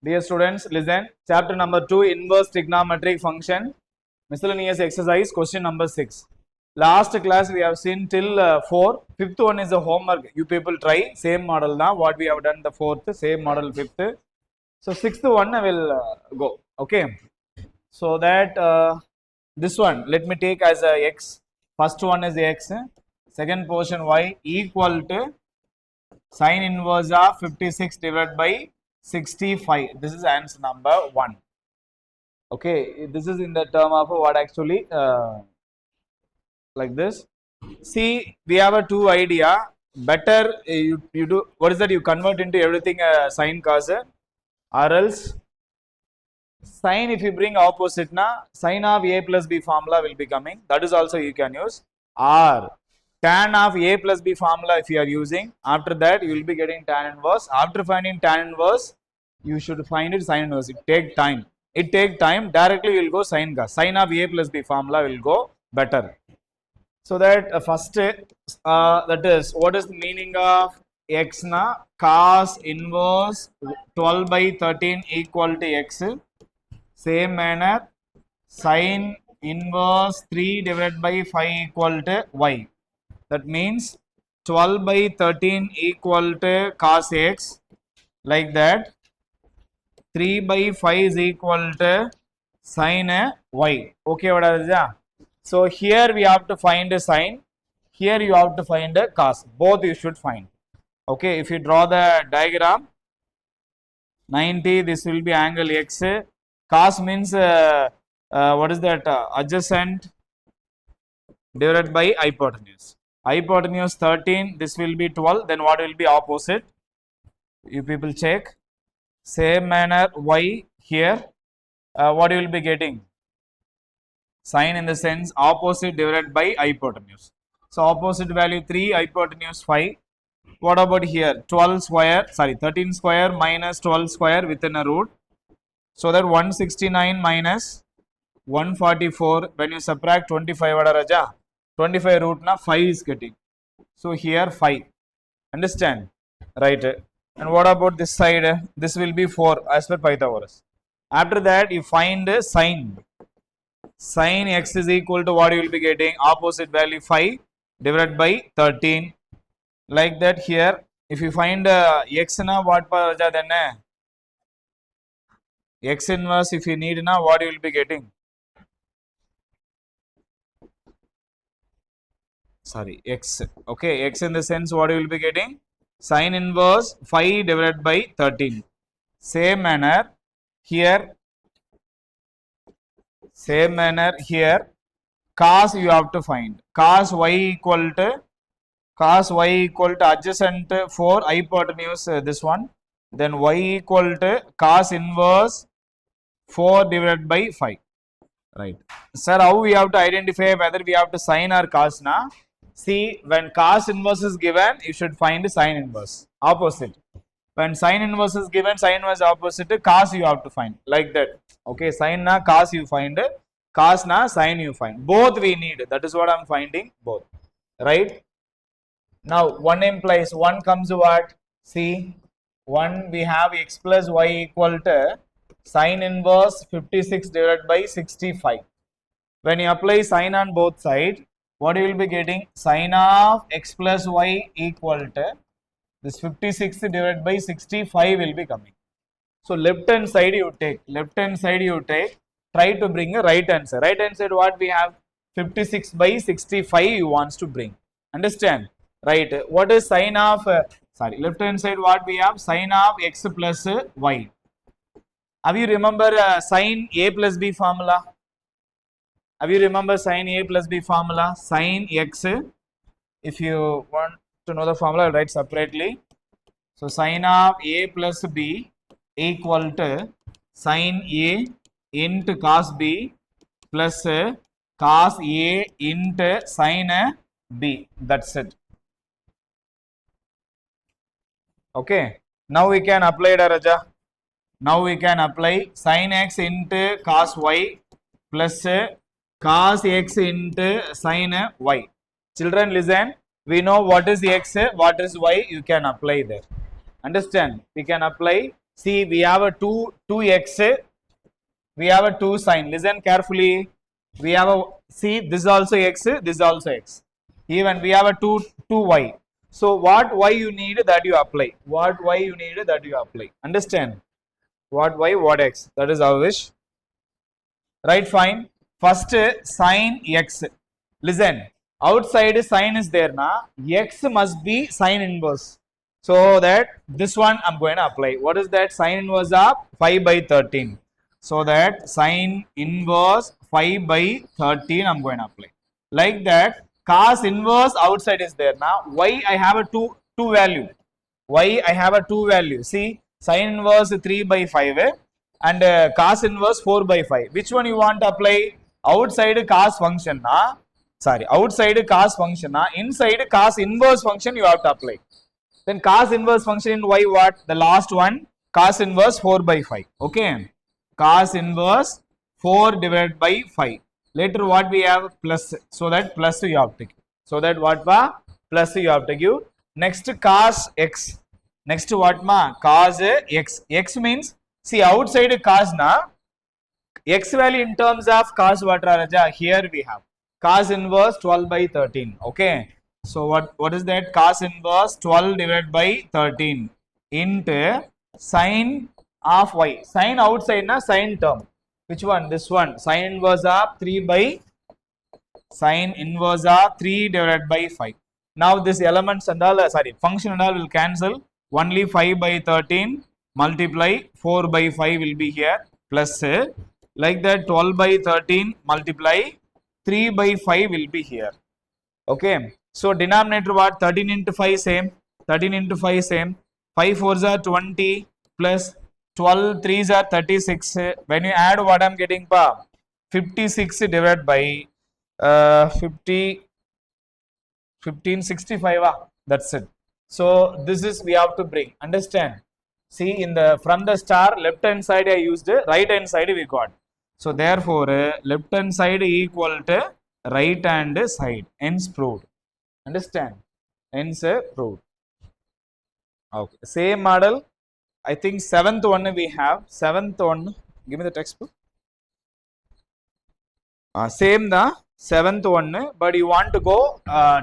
Dear students, listen. Chapter number 2, Inverse Trigonometric Function Miscellaneous Exercise, question number 6. Last class we have seen till 4. Fifth one is the homework. You people try. Same model now. What we have done the 4th, same model 5th. So 6th one I will go. Okay. So that this one, let me take as a x. First one is x. Second portion y equal to sine inverse of 56 divided by 65. This is answer number 1. Okay, this is in the term of what actually like this. See, we have a two idea. Better you do what is that? You convert into everything sine cos, or else sine. If you bring opposite, na sine of a plus b formula will be coming. That is also you can use. Or tan of a plus b formula if you are using. After that you will be getting tan inverse. After finding tan inverse, you should find it sine inverse. It take time. It take time. Directly you will go sine cos. Sine of a plus b formula will go better. So that first that is what is the meaning of x na cos inverse 12 by 13 equal to x. Same manner sine inverse 3 divided by 5 equal to y. That means 12 by 13 equal to cos x, like that. 3 by 5 is equal to sine y. Okay, what is that? So here we have to find a sine. Here you have to find a cos. Both you should find. Okay, if you draw the diagram, 90, this will be angle x. Cos means what is that? Adjacent divided by hypotenuse. Hypotenuse 13, this will be 12. Then what will be opposite? You people check. Same manner y here. What you will be getting? Sine in the sense opposite divided by hypotenuse. So opposite value 3, hypotenuse 5. What about here? 12 square, sorry, 13 square minus 12 square within a root. So that 169 minus 144. When you subtract 25, what are Raja? 25 root na 5 is getting. So here 5. Understand? Right. And what about this side? This will be 4 as per Pythagoras. After that, you find sine. Sine x is equal to what you will be getting? Opposite value 5 divided by 13. Like that here. If you find x na what pa then x inverse if you need na what you will be getting? Sorry, x. Okay, x in the sense what you will be getting? Sine inverse 5 divided by 13. Same manner here. Same manner here. Cos you have to find. Cos y equal to adjacent 4 hypotenuse this one. Then y equal to cos inverse 4 divided by 5. Right. Sir, how we have to identify whether we have to sine or cos na? See, when cos inverse is given, you should find sine inverse. Opposite. When sine inverse is given, sine inverse opposite, cos you have to find. Like that. Okay, sine na cos you find. Cos na sine you find. Both we need. That is what I am finding. Both. Right. Now, 1 implies 1 comes to what? See, 1 we have x plus y equal to sine inverse 56 divided by 65. When you apply sine on both sides, what you will be getting? Sine of x plus y equal to this 56 divided by 65 will be coming. So left hand side you take. Left hand side you take. Try to bring a right answer. Right hand side what we have? 56 by 65 you wants to bring. Understand? Right. What is sine of left hand side what we have? Sine of x plus y. Have you remember sine a plus b formula? Have you remember sine a plus b formula? Sine x. If you want to know the formula, I'll write separately. So sine of a plus b equal to sine a into cos b plus cos a into sine b. That's it. Okay. Now we can apply it, Raja. Now we can apply sine x into cos y plus cos x into sine y. Children, listen. We know what is x, what is y. You can apply there. Understand? We can apply See, we have a 2x, we have a 2 sign. Listen carefully. We have a, see, this is also x, this is also x. Even we have a 2y. So what y you need, that you apply. What y you need, that you apply. Understand? What y, what x. That is our wish. Right, fine. First sin x. Listen, outside sin is there na, x must be sin inverse. So that this one I'm going to apply. What is that? Sin inverse of 5 by 13. So that sin inverse 5 by 13 I'm going to apply. Like that, cos inverse outside is there now. Y I have a two value. Y I have a 2 value. See, sin inverse 3 by 5 and cos inverse 4 by 5. Which one you want to apply? Outside cos function na, sorry, outside cos function na, inside cos inverse function you have to apply. Then cos inverse function in y what? The last one, cos inverse 4 by 5. Okay, cos inverse 4 divided by 5. Later what we have? Plus. So that plus you have to give. So that what ma? Plus you have to give. Next cos x. Next what ma? Cos x. X means, see, outside cos na, x value in terms of cos what Raja? Here we have cos inverse 12 by 13. Okay. So what is that? Cos inverse 12 divided by 13 into sin of y. Sin outside na, sin term. Which one? This one. Sin inverse of 3 by, sin inverse of 3 divided by 5. Now this elements and all, sorry, function and all will cancel. Only 5 by 13 multiply 4 by 5 will be here, plus like that 12 by 13 multiply 3 by 5 will be here. Okay. So denominator what? 13 into 5 same. 13 into 5 same. 5 4s are 20 plus 12 3s are 36. When you add what I'm getting pa? 56 divided by 1565. That's it. So this is we have to bring. Understand? See, in the from the star left hand side I used, right hand side we got. So therefore left hand side equal to right hand side. Hence proved. Understand? Hence proved. Okay. Same model. I think 7th one we have. 7th one. Give me the textbook. Same the 7th one, but you want to go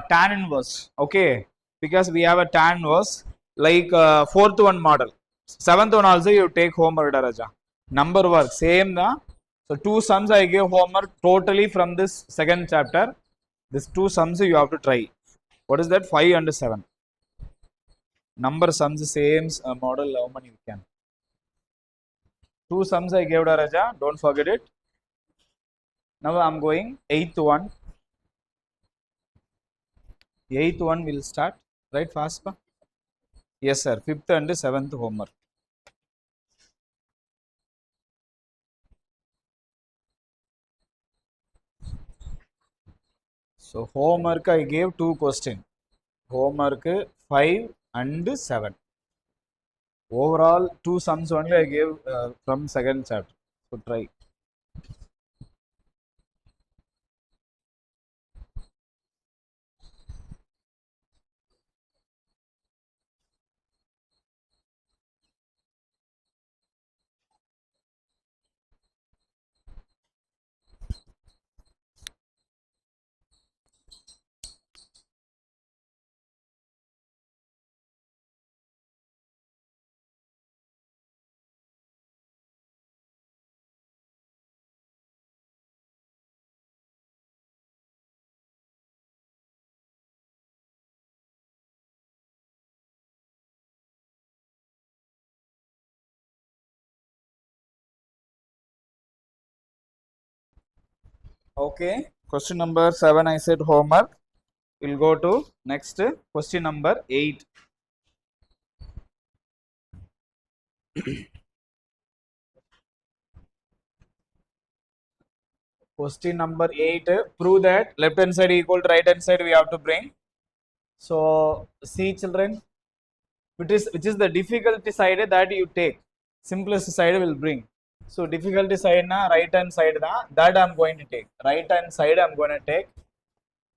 tan inverse. Okay. Because we have a tan inverse like 4th one model. 7th one also you take homework, Raja. Number work. Same the. So 2 sums I gave homework totally from this second chapter. These 2 sums you have to try. What is that? 5 and 7. Number sums same model. How many you can? 2 sums I gave Raja. Don't forget it. Now I am going 8th one. 8th one will start. Right, fast pa? Yes sir. 5th and 7th homework. So homework I gave 2 questions. Homework 5 and 7. Overall 2 sums only I gave from second chapter. So try. Okay, question number 7 I said homework. We'll go to next question number 8. Question number 8, prove that left hand side equal to right hand side we have to bring. So see children, which is the difficulty side that you take. Simplest side will bring. So difficulty side na, right hand side na, that I am going to take. Right hand side I am going to take.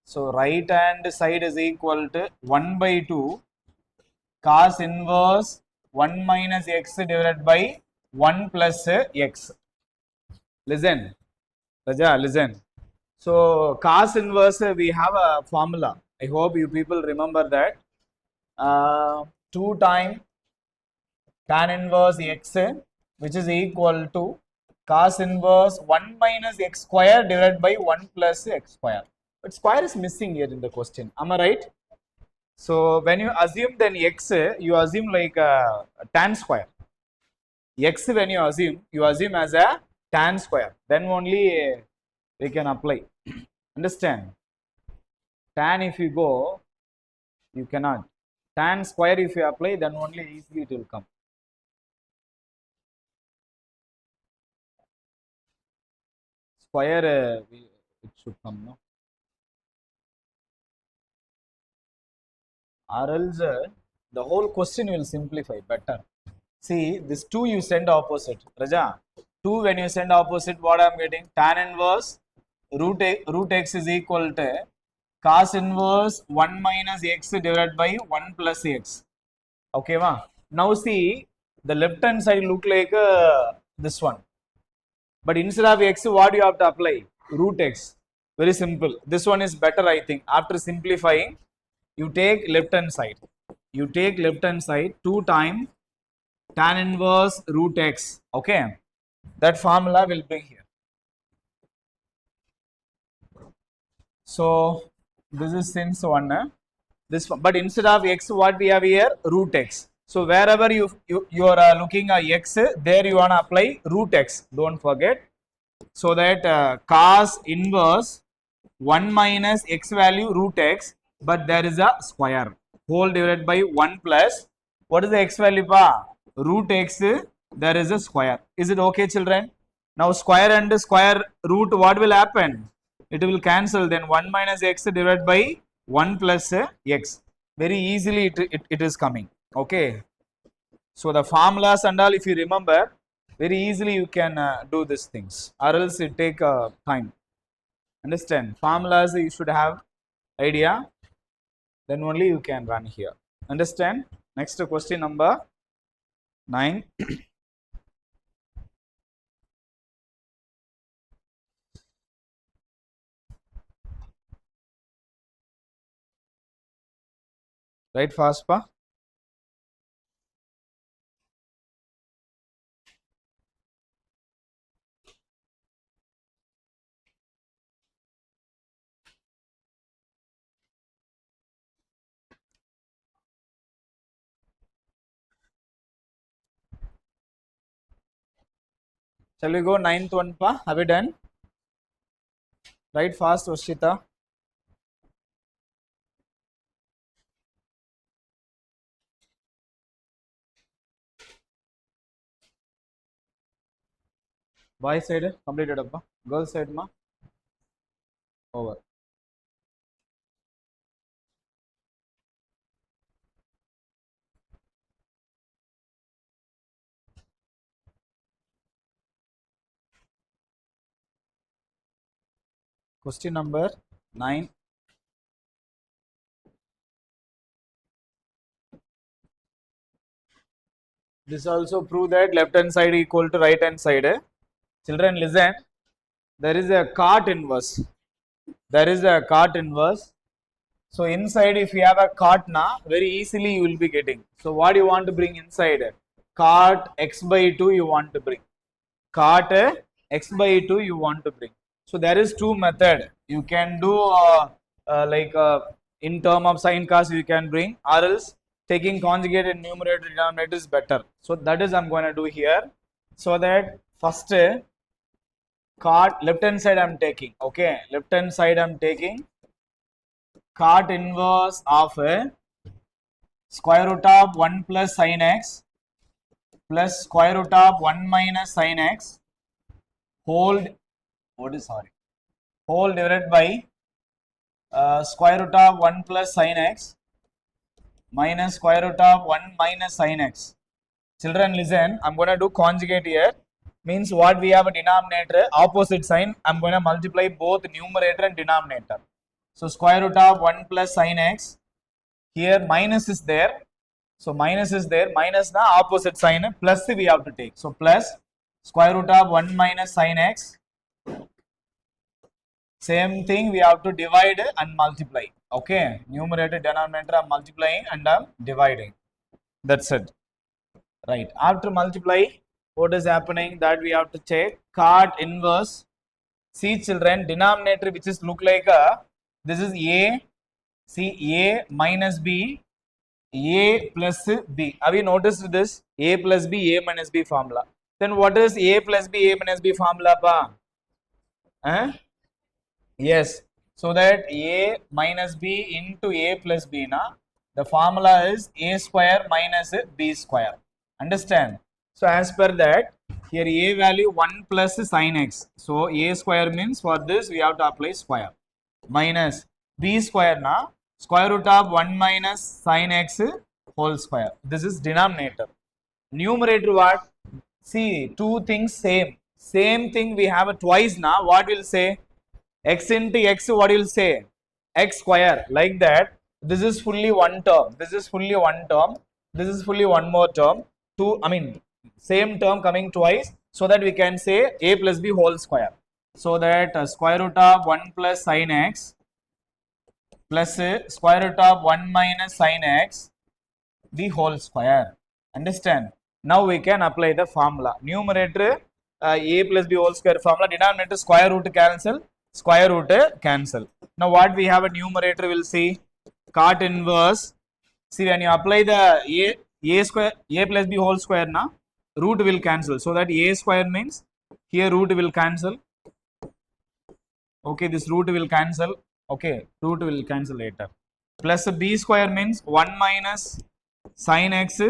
So right hand side is equal to 1 by 2 cos inverse 1 minus x divided by 1 plus x. Listen, Raja, listen. So cos inverse, we have a formula. I hope you people remember that. 2 times tan inverse x, which is equal to cos inverse 1 minus x square divided by 1 plus x square. But square is missing here in the question. Am I right? So when you assume then x, you assume like tan square. X when you assume as a tan square. Then only we can apply. Understand? Tan if you go, you cannot. Tan square if you apply, then only easily it will come. Square it should come, no? Or else the whole question will simplify better. See, this 2 you send opposite. Raja, 2 when you send opposite, what I am getting? Tan inverse root x is equal to cos inverse 1 minus x divided by 1 plus x. Okay, ma? Now see, the left hand side look like this one. But instead of x, what you have to apply? Root x. Very simple. This one is better, I think. After simplifying, you take left hand side. You take left hand side 2 times tan inverse root x. Okay. That formula will bring here. So this is since one. This one. But instead of x, what we have here? Root x. So wherever you are looking at x, there you want to apply root x. Don't forget. So that cos inverse 1 minus x value root x, but there is a square whole divided by 1 plus, what is the x value pa? Root x, there is a square. Is it okay, children? Now square and square root, what will happen? It will cancel, then 1 minus x divided by 1 plus x. Very easily it is coming. Okay. So the formulas and all, if you remember, very easily you can do these things, or else it take time. Understand? Formulas you should have idea, then only you can run here. Understand? Next question number 9. Right fast pa. Shall we go 9th one pa? Have we done? Right fast, Varshita. Boy side completed appa. Girl side ma. Over. Question number 9. This also prove that left hand side equal to right hand side. Children listen. There is a cot inverse. There is a cot inverse. So inside if you have a cot na, very easily you will be getting. So what you want to bring inside? Cot x by 2 you want to bring. Cot x by 2 you want to bring. So there is two method. You can do like in term of sin cos you can bring, or else taking conjugated numerator denominator is better. So that is I am going to do here. So that first cot left hand side I am taking. Okay, left hand side I am taking cot inverse of square root of 1 plus sin x plus square root of 1 minus sin x whole divided by square root of 1 plus sin x minus square root of 1 minus sin x. Children listen, I am going to do conjugate here. Means what we have a denominator, opposite sign, I am going to multiply both numerator and denominator. So square root of 1 plus sin x, here minus is there. So minus is there, minus the opposite sign, plus we have to take. So plus square root of 1 minus sin x. Same thing, we have to divide and multiply. Okay, numerator, denominator, I'm multiplying and I'm dividing. That's it. Right. After multiply, what is happening? That we have to check cot inverse. See children, denominator which is look like a, this is a, see a minus b, a plus b. Have you noticed this? A plus b, a minus b formula. Then what is a plus b, a minus b formula pa? Yes. So that a minus b into a plus b na, the formula is a square minus b square. Understand? So as per that, here a value 1 plus sin x. So a square means for this we have to apply square. Minus b square na, square root of 1 minus sin x whole square. This is denominator. Numerator what? See, two things same. Same thing we have twice now. What will say? X into x, what you will say? X square, like that. This is fully one term. This is fully one term. This is fully one more term. Two, I mean, same term coming twice, so that we can say a plus b whole square. So that square root of 1 plus sin x plus square root of 1 minus sin x the whole square. Understand? Now we can apply the formula. Numerator a plus b whole square formula. Denominator square root cancel. Square root cancel. Now what we have a numerator will see cot inverse. See, when you apply the a square, a plus b whole square now, root will cancel. So that a square means here root will cancel. Okay, this root will cancel. Okay, root will cancel later. Plus b square means 1 minus sin x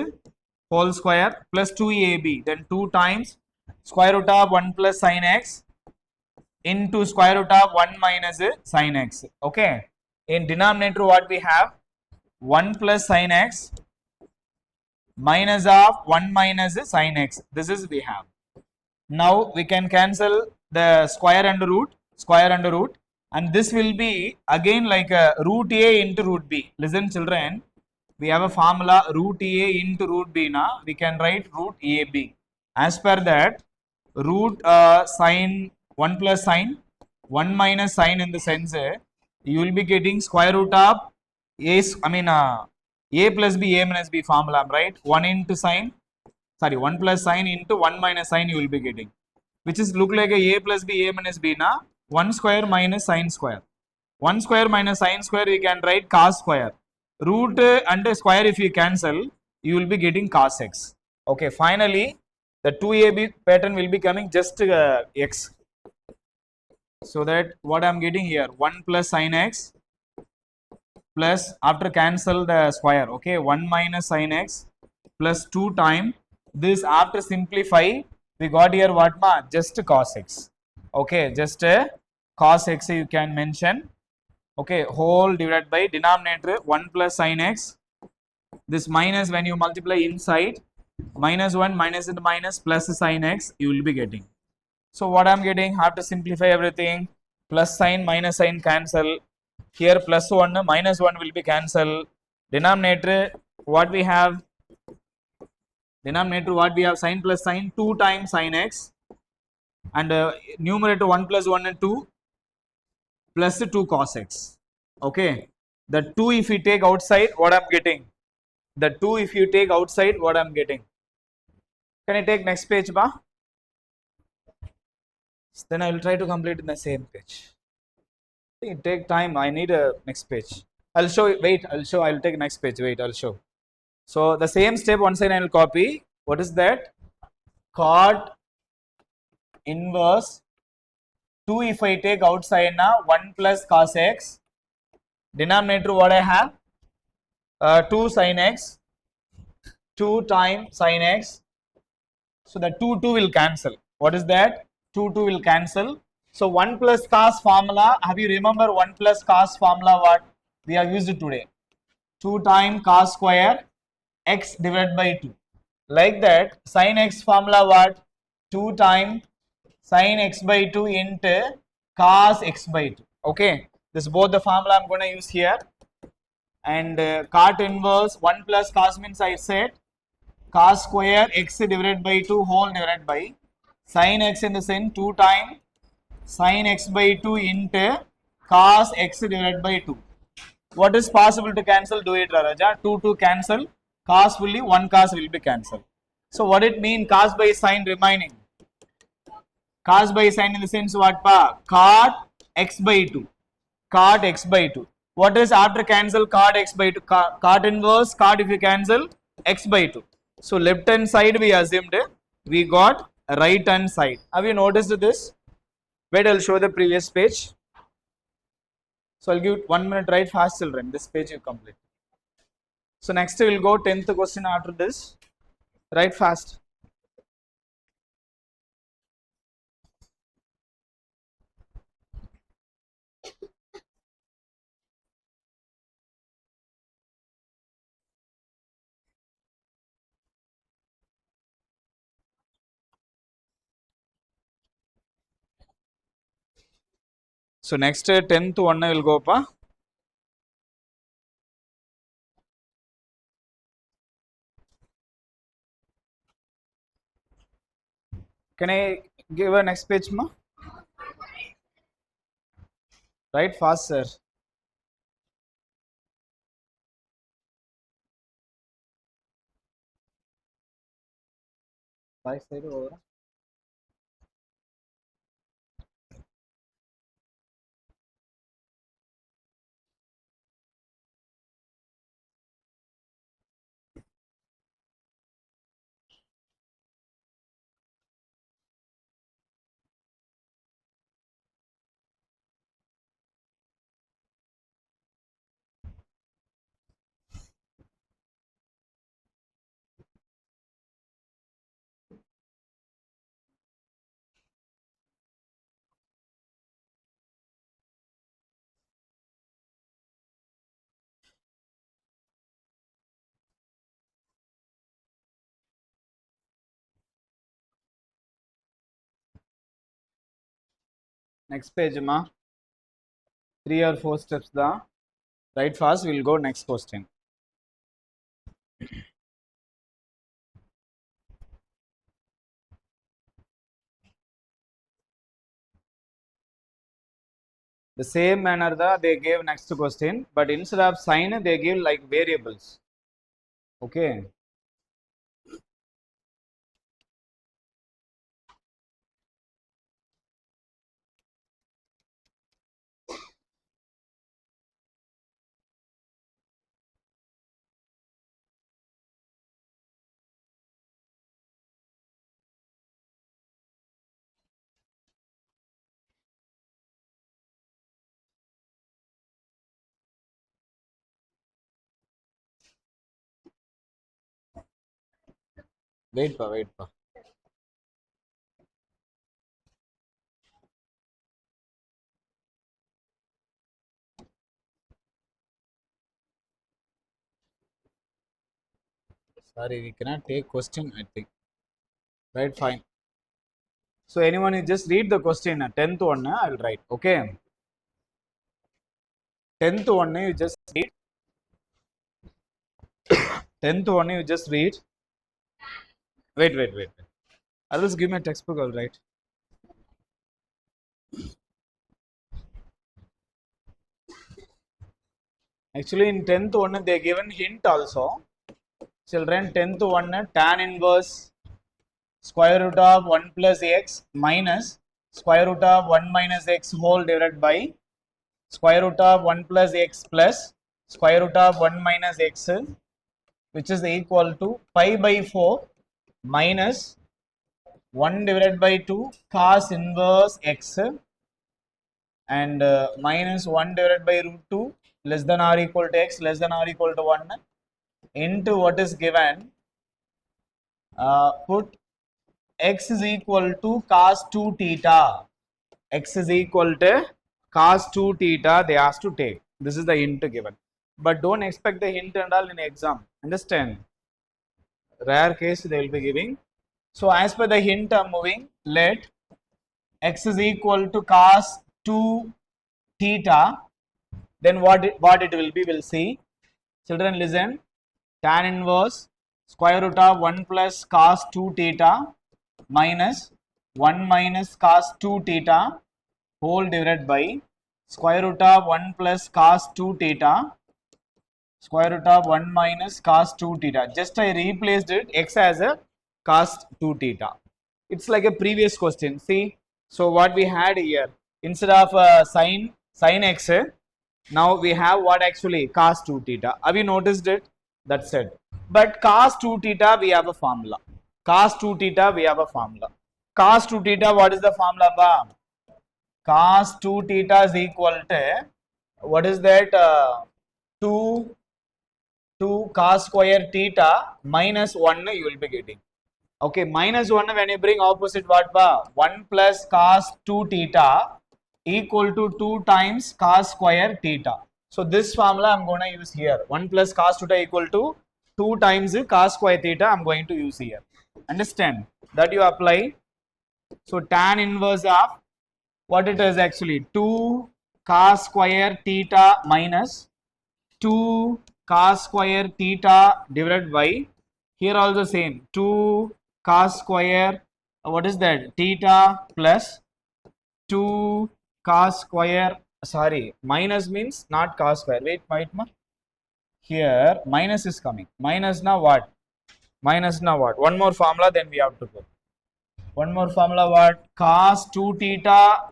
whole square plus 2ab. Then 2 times square root of 1 plus sin x into square root of 1 minus sin x. Okay. In denominator what we have? 1 plus sin x minus of 1 minus sin x. This is we have. Now we can cancel the square and root, and this will be again like a root a into root b. Listen children, we have a formula root a into root b now. We can write root ab. As per that, root sin 1 plus sin 1 minus sin, in the sense you will be getting square root of a, a plus b, a minus b formula, right? 1 into sin, 1 plus sin into 1 minus sin you will be getting, which is look like a plus b, a minus b na, 1 square minus sin square. 1 square minus sin square we can write cos square. Root and square if you cancel, you will be getting cos x. Okay, finally the 2ab pattern will be coming just x. So that what I am getting here, 1 plus sin x plus, after cancel the square, okay, 1 minus sin x plus 2 time this, after simplify we got here what ma, just cos x. Okay, just cos x you can mention. Okay, whole divided by denominator 1 plus sin x, this minus when you multiply inside, minus 1 minus into minus plus sin x you will be getting. So what I am getting, have to simplify everything, plus sign minus sign cancel, here plus 1 minus 1 will be cancel. Denominator what we have, sin plus sin 2 times sin x, and numerator 1 plus 1 and 2 plus 2 cos x. Okay, the 2 if you take outside, what I am getting, the 2 if you take outside, what I am getting. Can I take next page ba? Then I will try to complete in the same page. It take time. I need a next page. I'll show. Wait, I'll show. I'll take next page. Wait, I'll show. So the same step one side I will copy. What is that? Cot inverse 2 if I take outside now, 1 plus cos x. Denominator what I have? 2 sin x. 2 times sin x. So the 2 will cancel. What is that? 2 will cancel. So 1 plus cos formula, have you remember 1 plus cos formula what we have used today? 2 times cos square x divided by 2. Like that, sin x formula what? 2 times sin x by 2 into cos x by 2. Okay, this both the formula I am going to use here. and cot inverse 1 plus cos means I said cos square x divided by 2 whole divided by sin x in the sense 2 times sin x by 2 into cos x divided by 2. What is possible to cancel? Do it, Raja. 2 cancel. Cos fully 1 cos will be cancelled. So what it mean? Cos by sin remaining. Cos by sin in the sense what pa? Cot x by 2. Cot x by 2. What is after cancel cot x by 2? Cot inverse cot if you cancel x by 2. So left hand side we assumed we got right hand side. Have you noticed this? Wait, I'll show the previous page. So I'll give 1 minute, right fast children. This page you complete. So next we'll go 10th question after this. Write fast. So next 10th one will go pa. Can I give a next page ma? Write fast sir. Right side over. Next page ma. 3 or 4 steps da. Write fast. We'll go next question. The same manner they gave next question, but instead of sign they give like variables. Okay. Wait pa. Sorry, we cannot take question, I think. Right, fine. So anyone you just read the question, 10th one, I will write. Okay. 10th one you just read. 10th one you just read. Wait. Others give me a textbook, I'll write. Actually, in 10th one, they given hint also. Children, 10th one, tan inverse square root of 1 plus x minus square root of 1 minus x whole divided by square root of 1 plus x plus square root of 1 minus x, which is equal to pi by 4 minus 1 divided by 2 cos inverse x and minus 1 divided by root 2 less than or equal to x less than or equal to 1 into what is given. Put x is equal to cos 2 theta. X is equal to cos 2 theta they asked to take. This is the hint given. But don't expect the hint and all in exam. Understand? Rare case they will be giving. So as per the hint I'm moving, let x is equal to cos 2 theta. Then what it will be, we'll see. Children listen. Tan inverse square root of 1 plus cos 2 theta minus 1 minus cos 2 theta whole divided by square root of 1 plus cos 2 theta square root of 1 minus cos 2 theta. Just I replaced it x as a cos 2 theta. It's like a previous question. See, so what we had here, instead of sin x, now we have what actually cos 2 theta. Have you noticed it? That's it. But cos 2 theta we have a formula. Cos 2 theta we have a formula. Cos 2 theta, what is the formula? Cos 2 theta is equal to, what is that? 2 cos square theta minus 1 you will be getting. Okay, minus 1 when you bring opposite what? 1 plus cos 2 theta equal to 2 times cos square theta. So this formula I am going to use here. 1 plus cos theta equal to 2 times cos square theta I am going to use here. Understand? That you apply. So tan inverse of what it is actually 2 cos square theta minus 2 cos square theta divided by, here also same, 2 cos square, what is that, theta plus 2 cos square, sorry, minus means not cos square, wait, here minus is coming, minus now what, one more formula then we have to go, one more formula what, cos 2 theta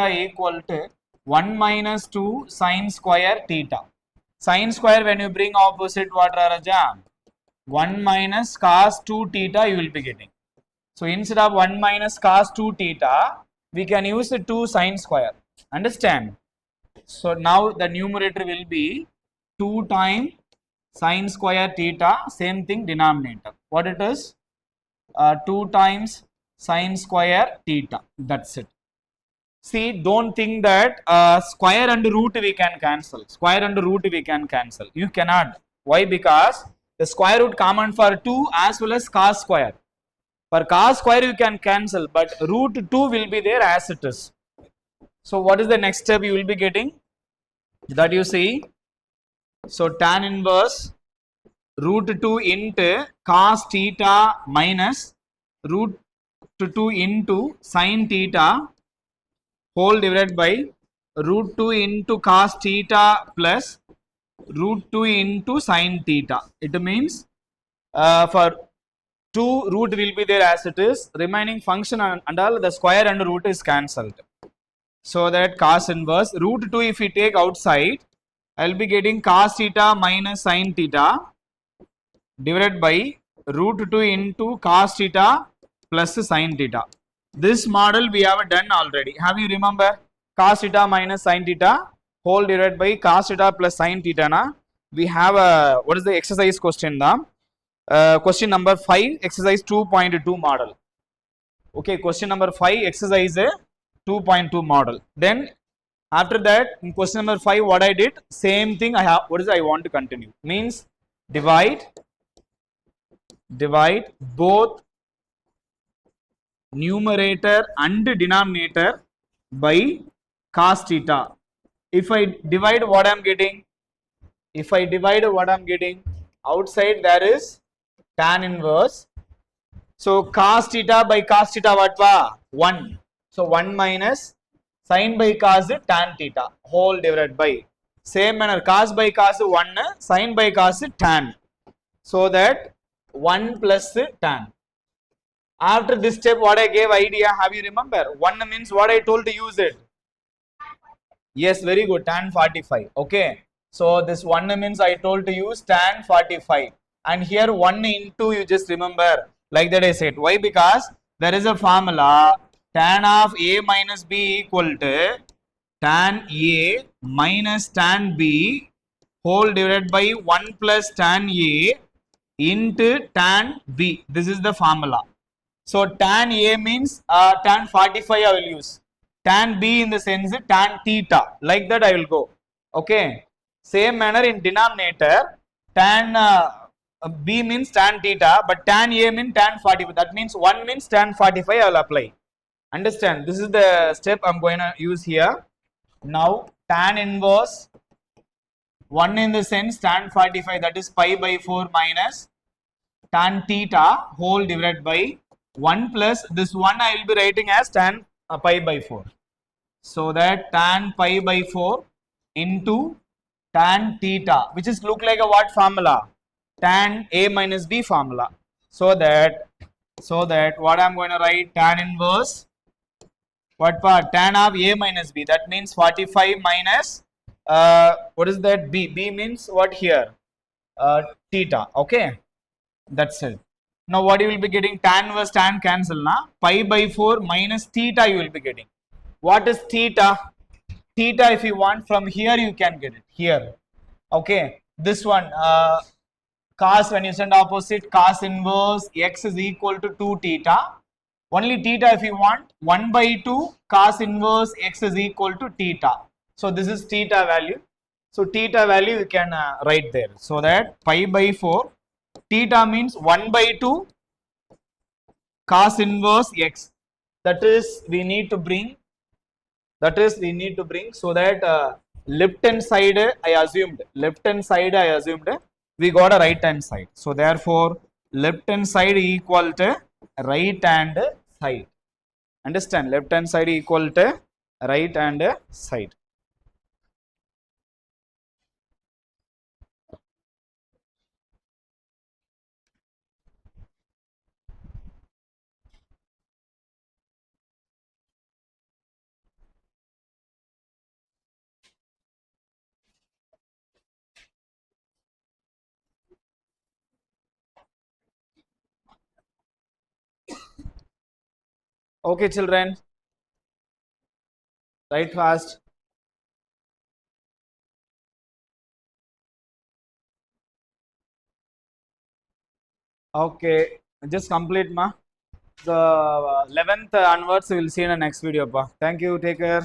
equal to 1 minus 2 sin square theta. Sin square when you bring opposite what, Raja? 1 minus cos 2 theta you will be getting. So instead of 1 minus cos 2 theta, we can use the 2 sin square. Understand? So now the numerator will be 2 times sin square theta, same thing denominator. What it is? 2 times sin square theta. That's it. See, don't think that square and root we can cancel. Square and root we can cancel. You cannot. Why? Because the square root common for 2 as well as cos square. For cos square you can cancel, but root 2 will be there as it is. So what is the next step you will be getting? That you see. So tan inverse root 2 into cos theta minus root 2 into sin theta whole divided by root 2 into cos theta plus root 2 into sin theta. It means for 2 root will be there as it is, remaining function and all the square and root is cancelled. So that cos inverse root 2 if we take outside, I will be getting cos theta minus sin theta divided by root 2 into cos theta plus sin theta. This model we have done already. Have you remember cos theta minus sin theta whole divided by cos theta plus sin theta? Na? We have a, what is the exercise question? Question number 5, exercise 2.2 model. Okay, question number 5, exercise 2.2 model. Then after that, in question number 5, what I did, same thing I have. What is I want to continue? Means divide both numerator and denominator by cos theta. If I divide what I am getting, outside there is tan inverse. So cos theta by cos theta what? 1. So 1 minus sin by cos tan theta whole divided by, same manner cos by cos 1, sin by cos tan. So that 1 plus tan. After this step, what I gave idea, have you remember? 1 means what I told to use it? Yes, very good, tan 45. Okay. So this 1 means I told to use tan 45. And here 1 into you just remember. Like that I said. Why? Because there is a formula tan of A minus B equal to tan A minus tan B whole divided by 1 plus tan A into tan B. This is the formula. So tan A means tan 45 I will use. Tan B in the sense tan theta. Like that I will go. Okay. Same manner in denominator, tan B means tan theta, but tan A means tan 45. That means 1 means tan 45 I will apply. Understand? This is the step I am going to use here. Now tan inverse 1 in the sense tan 45, that is pi by 4 minus tan theta whole divided by 1 plus this 1 I will be writing as tan pi by 4. So that tan pi by 4 into tan theta, which is look like a what formula? Tan A minus B formula. So that what I'm going to write, tan inverse what part? Tan of A minus B. That means 45 minus what is that? B means what here? Theta. Okay, that's it. Now what you will be getting? Tan inverse tan cancel na. Pi by 4 minus theta you will be getting. What is theta? Theta, if you want, from here you can get it. Here. Okay. This one, cos, when you send opposite, cos inverse x is equal to 2 theta. Only theta if you want, 1 by 2 cos inverse x is equal to theta. So this is theta value. So theta value you can write there. So that pi by 4, theta means 1 by 2 cos inverse x. That is we need to bring. So that left hand side I assumed. We got a right hand side. So therefore left hand side equal to right hand side. Understand? Left hand side equal to right hand side. Okay, children, write fast. Okay, just complete ma. The 11th onwards we will see in the next video. Pa. Thank you. Take care.